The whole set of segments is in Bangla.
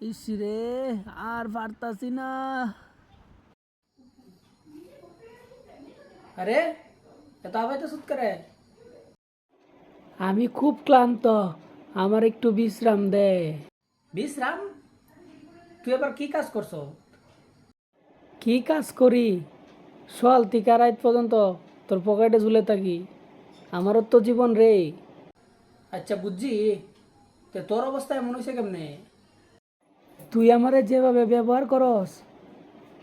ইসরে আর পারতাছি না। আরে এত আবাইতে সুত করে। আমি খুব ক্লান্ত, আমার একটু বিশ্রাম দে। বিশ্রাম? তুই এবার কি কাজ করছো? কি কাজ করি? সকাল থেকে রাত পর্যন্ত তোর পকেটে ঝুলে থাকি, আমারও তো জীবন রে। আচ্ছা বুঝছি, তো তোর অবস্থা এমন হয়েছে কেমনে? তুই আমারে যেভাবে ব্যবহার করস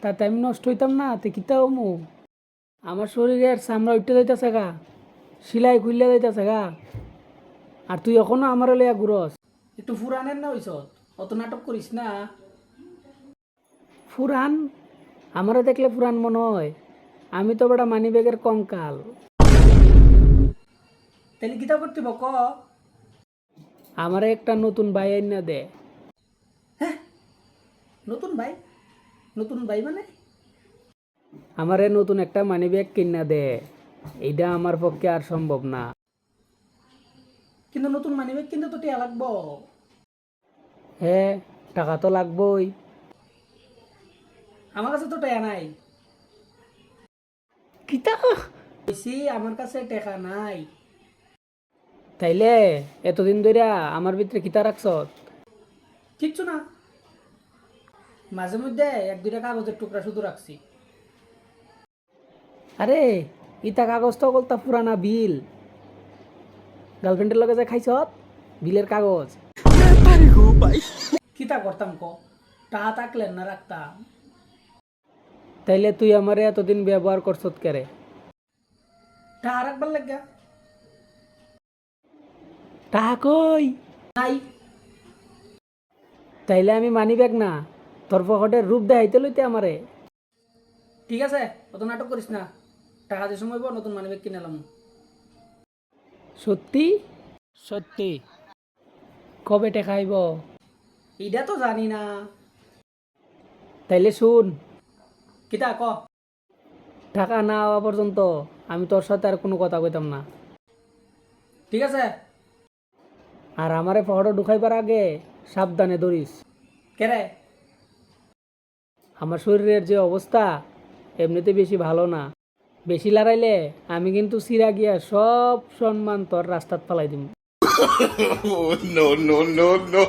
তাতে আমি নষ্ট হইতাম না, তে কিতা হমু? আমার শরীরের চামড়া উঠতে যাইতেছে গা, সিলাই খুললে যাইতেছে গা, আর তুই এখনো আমার লইয়া ঘুরস। একটু ফুরানের না হইছ, অত নাটক করিস না। ফুরান? আমারে দেখলে ফুরান মনে হয়? আমি তো বেটা মানি ব্যাগের কঙ্কাল। তাহলে কিতা করতে ক। আমারে একটা নতুন ভাই আইনা দে। হ্যাঁ, নতুন ভাই? নতুন ভাই মানে? আমারে নতুন একটা মানি ব্যাগ কিনা দে, এইটা আমার পক্ষে আর সম্ভব না। কিন্তু নতুন মানিব্যাগ কিন্তু তো টিয়া লাগবো। হ্যাঁ, টাকা তো লাগবই। আমার কাছে তো টাকা নাই। কিতা? বেশি আমার কাছে টাকা নাই। তাইলে এতদিন ধরে আমার ভিতরে কিতা রাখছ? কিচ্ছু না, মাঝে মধ্যে এক দুইটা কাগজের টুকরা শুধু রাখছি। আরে ইতা কাগজ তো বলতা পুরানা বিল, গার্লফ্রেন্ডের লগে যে খাইছ বিলের কাগজ। কিতা করতাম ক, টাকা থাকলেন না রাখতাম। তাইলে তুই আমারে এতদিন ব্যবহার করছত কেরে? টাকা রাখবার লাগা টাকা কই? নাই। তাইলে আমি মানি ব্যাগ না, তোর পকেটের রূপ দেখাইতে লইতে আমারে? ঠিক আছে, অত নাটক করিস না। টাকা যে সময় নতুন মানিব্যাগ কিনে এলাম। সত্যি? সত্যি? কবে টাকা আইব? এইটা তো জানি না। তাইলে শুন, কিতা ক। টাকা না হওয়া পর্যন্ত আমি তোর সাথে আর কোনো কথা কইতাম না। ঠিক আছে। আর আমারে পকেটে ঢুকাইবার আগে সাবধানে ধরিস। কেরে? আমার শরীরের যে অবস্থা এমনিতে বেশি ভালো না, বেশি লড়াইলে আমি কিন্তু সিরা গিয়া সব সম্মান তোর রাস্তাত ফালাই দিব। Oh, no, no, no, no.